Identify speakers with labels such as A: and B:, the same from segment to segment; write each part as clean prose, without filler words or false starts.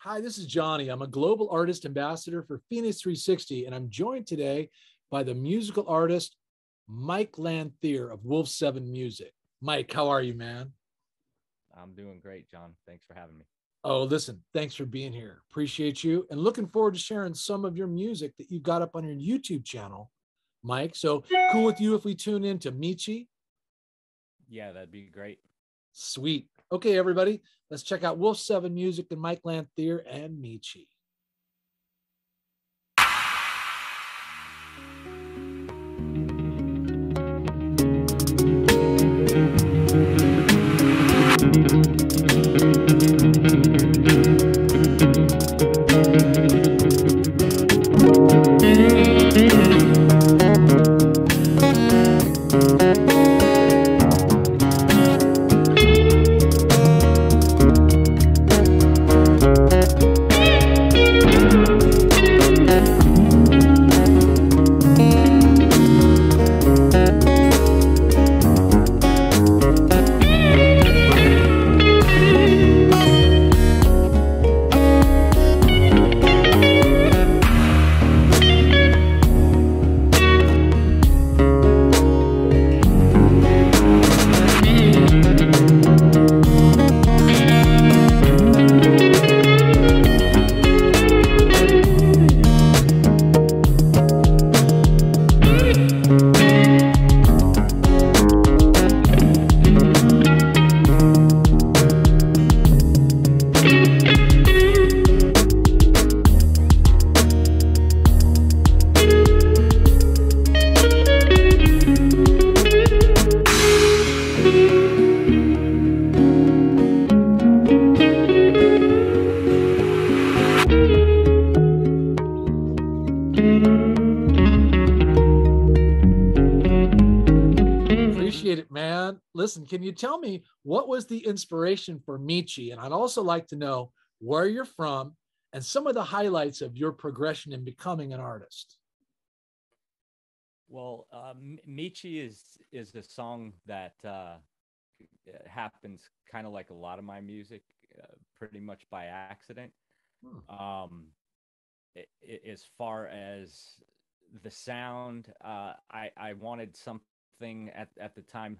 A: Hi, this is Johnny. I'm a global artist ambassador for FENIX360, and I'm joined today by the musical artist, Mike LANTHIER of Wolf 7 Music. Mike, how are you, man?
B: I'm doing great, John. Thanks for having me.
A: Oh, listen, thanks for being here. Appreciate you and looking forward to sharing some of your music that you've got up on your YouTube channel, Mike. So cool with you if we tune in to Michi?
B: Yeah, that'd be great.
A: Sweet. Okay, everybody, let's check out Wolf 7 Music and Mike LANTHIER and Michi. Appreciate it, man. Listen, can you tell me what was the inspiration for Michi? And I'd also like to know where you're from and some of the highlights of your progression in becoming an artist.
B: Well, Michi is a song that happens kind of like a lot of my music, pretty much by accident. Um, as far as the sound, I wanted something at the time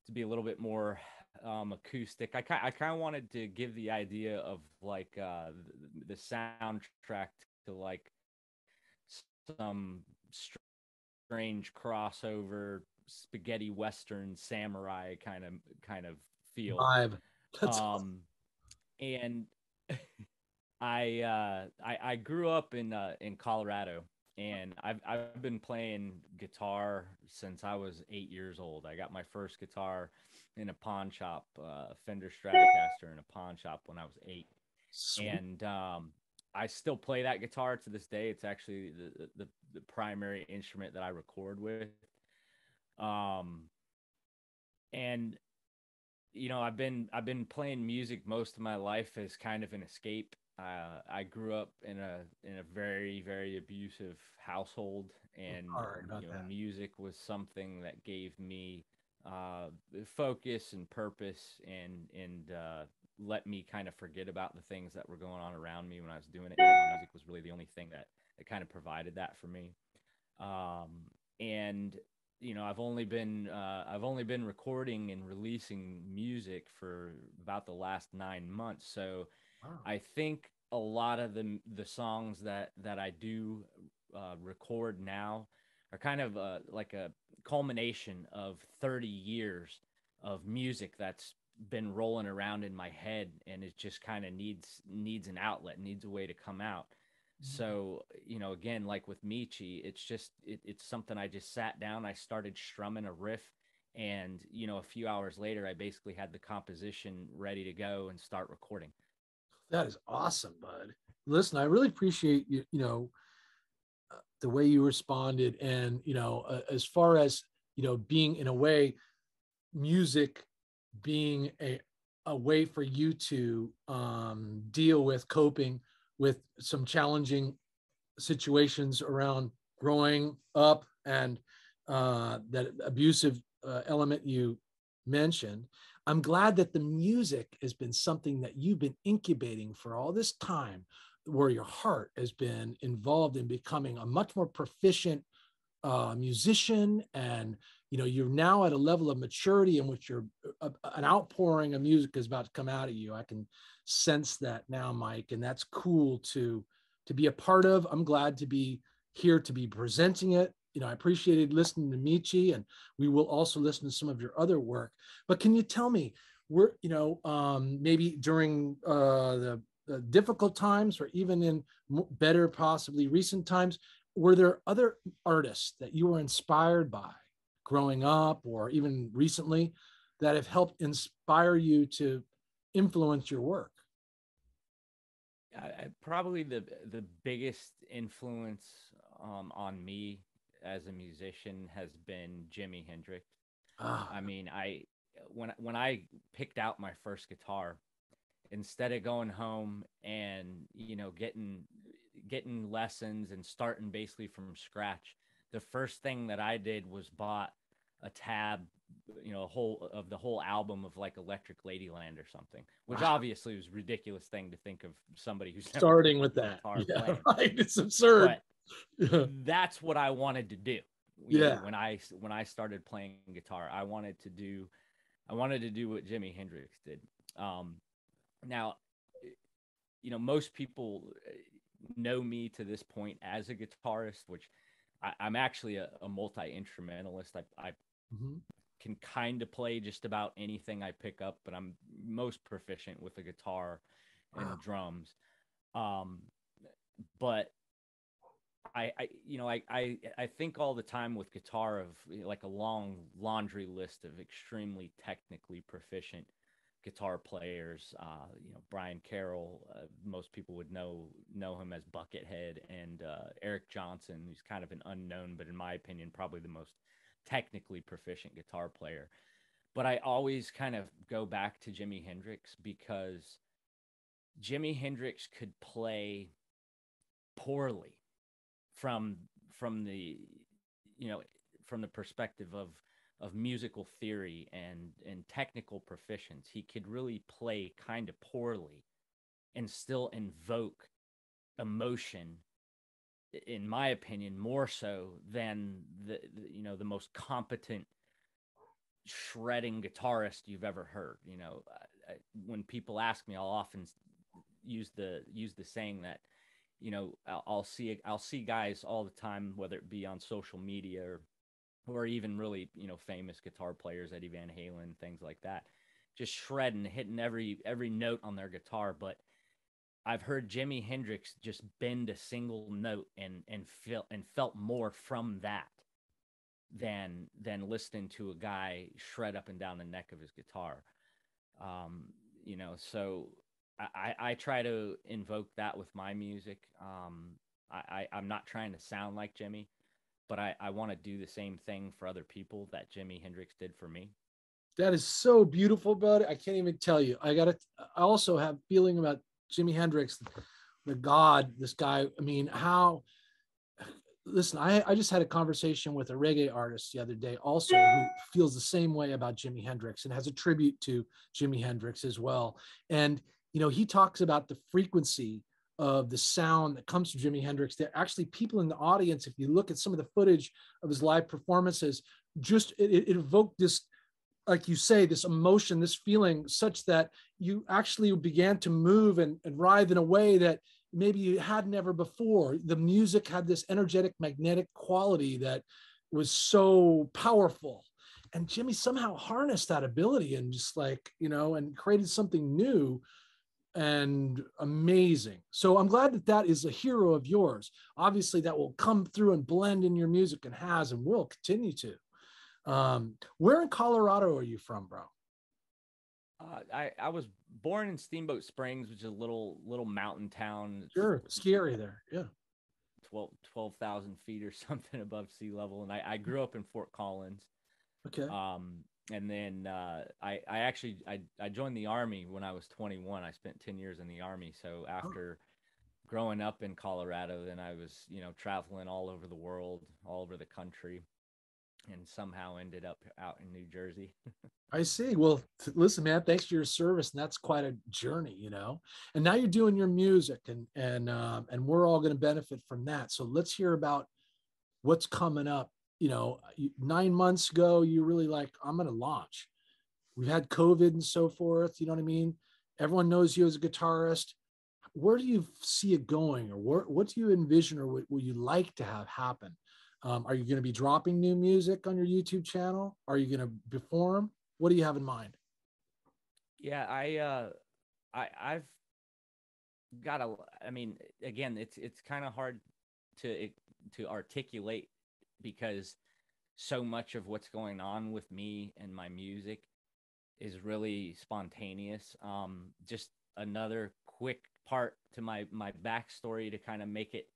B: to be a little bit more acoustic. I kind of wanted to give the idea of like the soundtrack to like some strange crossover spaghetti western samurai kind of feel.
A: Vibe. That's awesome.
B: And I grew up in Colorado, and I've been playing guitar since I was 8 years old. I got my first guitar in a pawn shop, Fender Stratocaster in a pawn shop when I was 8.
A: Sweet.
B: And I still play that guitar to this day. It's actually the primary instrument that I record with. And I've been playing music most of my life as kind of an escape. I grew up in a very, very abusive household, and music was something that gave me focus and purpose, and let me kind of forget about the things that were going on around me when I was doing it. Music was really the only thing that kind of provided that for me. And I've only been recording and releasing music for about the last 9 months. So wow. I think a lot of the songs that I do record now are kind of like a culmination of 30 years of music that's been rolling around in my head, and it just kind of needs an outlet, needs a way to come out. So, again, like with Michi, it's something I just sat down, I started strumming a riff, and, a few hours later, I basically had the composition ready to go and start recording.
A: That is awesome, bud. Listen, I really appreciate the way you responded, and, as far as, being in a way, music being a way for you to deal with coping with some challenging situations around growing up, and that abusive element you mentioned. I'm glad that the music has been something that you've been incubating for all this time, where your heart has been involved in becoming a much more proficient musician. And you're now at a level of maturity in which an outpouring of music is about to come out of you. I can sense that now, Mike, and that's cool to be a part of. I'm glad to be here to be presenting it. I appreciated listening to Michi, and we will also listen to some of your other work. But can you tell me, maybe during the difficult times, or even in better, possibly recent times, were there other artists that you were inspired by growing up or even recently that have helped inspire you to influence your work?
B: Probably the biggest influence on me as a musician has been Jimi Hendrix. I mean, when I picked out my first guitar, instead of going home and getting lessons and starting basically from scratch, the first thing that I did was bought a tab, the whole album of like Electric Ladyland or something, which obviously was a ridiculous thing to think of somebody who's never
A: starting with that. Yeah,
B: playing.
A: right. It's absurd.
B: But that's what I wanted to do. When I started playing guitar, I wanted to do what Jimi Hendrix did. Now, most people know me to this point as a guitarist, which I'm actually a multi-instrumentalist. I mm-hmm. can kind of play just about anything I pick up, but I'm most proficient with the guitar and drums. But I think all the time with guitar of like a long laundry list of extremely technically proficient guitar players. Brian Carroll, most people would know him as Buckethead, and Eric Johnson, who's kind of an unknown, but in my opinion, probably the most technically proficient guitar player. But I always kind of go back to Jimi Hendrix because Jimi Hendrix could play poorly from the from the perspective of musical theory and technical proficiency. He could really play kind of poorly and still invoke emotion, in my opinion, more so than the most competent shredding guitarist you've ever heard. When people ask me, I'll often use the saying that I'll see guys all the time, whether it be on social media or even really famous guitar players, Eddie Van Halen, things like that, just shredding, hitting every note on their guitar. But I've heard Jimi Hendrix just bend a single note and felt more from that than listening to a guy shred up and down the neck of his guitar. So I try to invoke that with my music. I'm not trying to sound like Jimi, but I want to do the same thing for other people that Jimi Hendrix did for me.
A: That is so beautiful, bud. I can't even tell you. I also have feeling about Jimi Hendrix, the God, this guy. I mean, listen, I just had a conversation with a reggae artist the other day also who feels the same way about Jimi Hendrix and has a tribute to Jimi Hendrix as well. And, he talks about the frequency of the sound that comes from Jimi Hendrix. There are actually people in the audience, if you look at some of the footage of his live performances, just it evoked this, like you say, this emotion, this feeling, such that you actually began to move and writhe in a way that maybe you had never before. The music had this energetic, magnetic quality that was so powerful. And Jimi somehow harnessed that ability and just and created something new and amazing. So I'm glad that is a hero of yours. Obviously that will come through and blend in your music, and has and will continue to. Where in Colorado are you from, bro?
B: I was born in Steamboat Springs, which is a little mountain town.
A: Sure, scary there. Yeah.
B: 12,000 feet or something above sea level. And I grew up in Fort Collins.
A: Okay.
B: And then I joined the Army when I was 21. I spent 10 years in the Army. So after growing up in Colorado, then I was, traveling all over the world, all over the country. and somehow ended up out in New Jersey.
A: I see. Well, listen, man, thanks for your service, and that's quite a journey, you know. And now you're doing your music, and we're all going to benefit from that. So let's hear about what's coming up. 9 months ago, you really like, I'm going to launch. We've had COVID and so forth. You know what I mean? Everyone knows you as a guitarist. Where do you see it going, or what do you envision, or what would you like to have happen? Are you going to be dropping new music on your YouTube channel? Are you going to perform? What do you have in mind?
B: Yeah, I've got a. I mean, again, it's kind of hard to to articulate because so much of what's going on with me and my music is really spontaneous. Just another quick part to my backstory to kind of make it,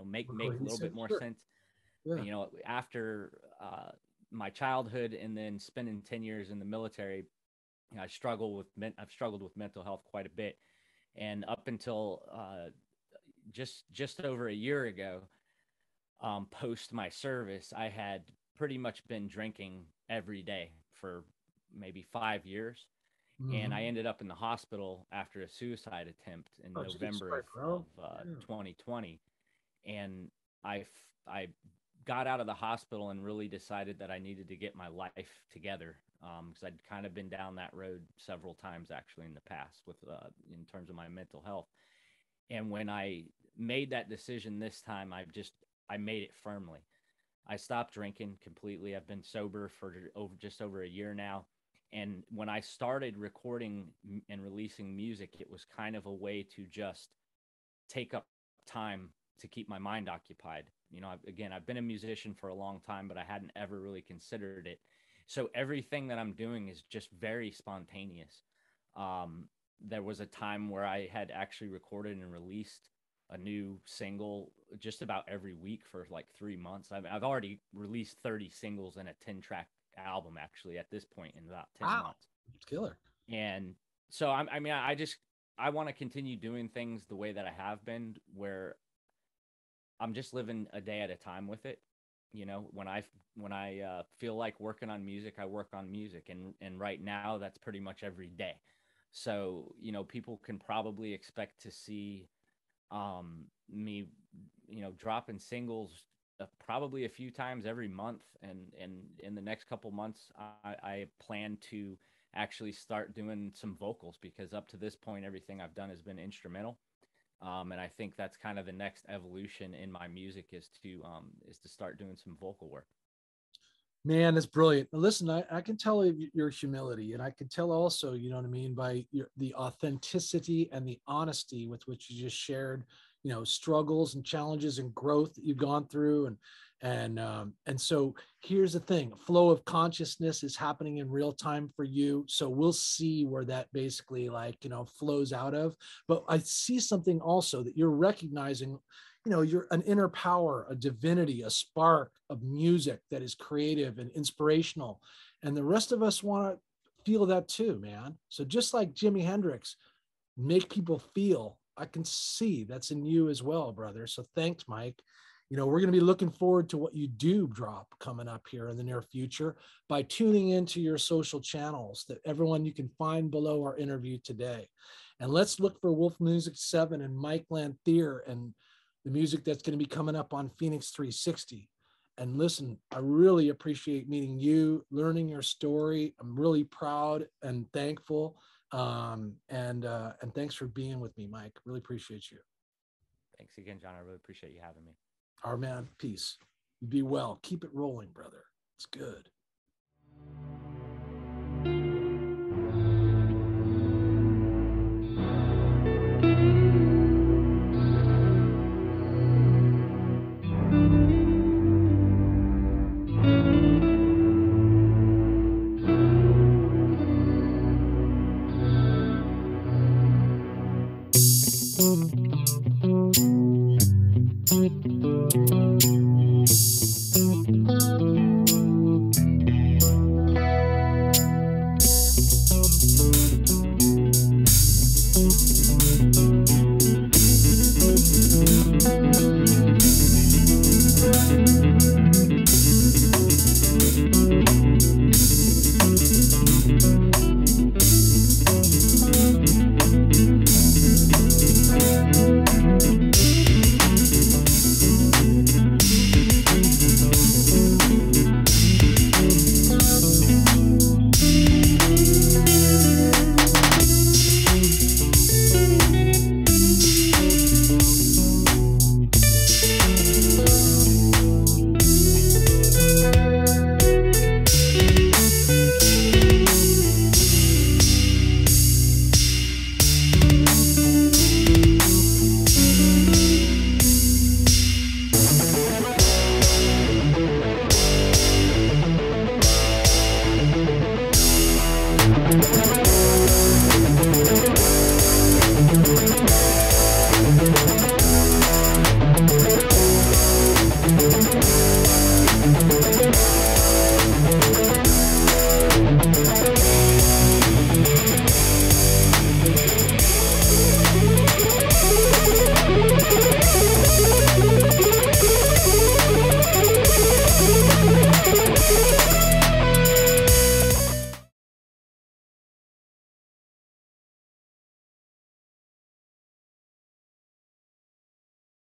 B: make a little bit more
A: Sure.
B: sense.
A: Yeah.
B: After my childhood and then spending 10 years in the military, I've struggled with mental health quite a bit, and up until just over a year ago, post my service, I had pretty much been drinking every day for maybe 5 years. And I
A: Mm-hmm.
B: ended up in the hospital after a suicide attempt in
A: Oh, geez,
B: November
A: sorry, bro.
B: of
A: Yeah.
B: 2020. And I got out of the hospital and really decided that I needed to get my life together, because I'd kind of been down that road several times actually in the past with in terms of my mental health. And when I made that decision this time, I made it firmly. I stopped drinking completely. I've been sober for just over a year now. And when I started recording and releasing music, it was kind of a way to just take up time to keep my mind occupied. Again, I've been a musician for a long time, but I hadn't ever really considered it. So everything that I'm doing is just very spontaneous. There was a time where I had actually recorded and released a new single just about every week for like 3 months. I've already released 30 singles and a 10-track album actually at this point in about 10
A: Wow,
B: months.
A: killer.
B: And so I want to continue doing things the way that I have been, where I'm just living a day at a time with it. When I feel like working on music, I work on music, and right now that's pretty much every day. So people can probably expect to see me, dropping singles probably a few times every month, and in the next couple months, I plan to actually start doing some vocals, because up to this point, everything I've done has been instrumental. And I think that's kind of the next evolution in my music is to start doing some vocal work.
A: Man, that's brilliant. Now, listen, I can tell your humility, and I can tell also, you know what I mean, by the authenticity and the honesty with which you just shared, struggles and challenges and growth that you've gone through, and so here's the thing: flow of consciousness is happening in real time for you. So we'll see where that basically flows out of. But I see something also that you're recognizing. You're an inner power, a divinity, a spark of music that is creative and inspirational. And the rest of us want to feel that too, man. So just like Jimi Hendrix, make people feel, I can see that's in you as well, brother. So thanks, Mike. We're going to be looking forward to what you do drop coming up here in the near future by tuning into your social channels that everyone you can find below our interview today. And let's look for Wolf Music 7 and Mike LANTHIER and the music that's going to be coming up on FENIX360. And listen, I really appreciate meeting you, learning your story. I'm really proud and thankful. And thanks for being with me, Mike. Really appreciate you.
B: Thanks again, John. I really appreciate you having me.
A: Our man, peace. Be well. Keep it rolling, brother. It's good.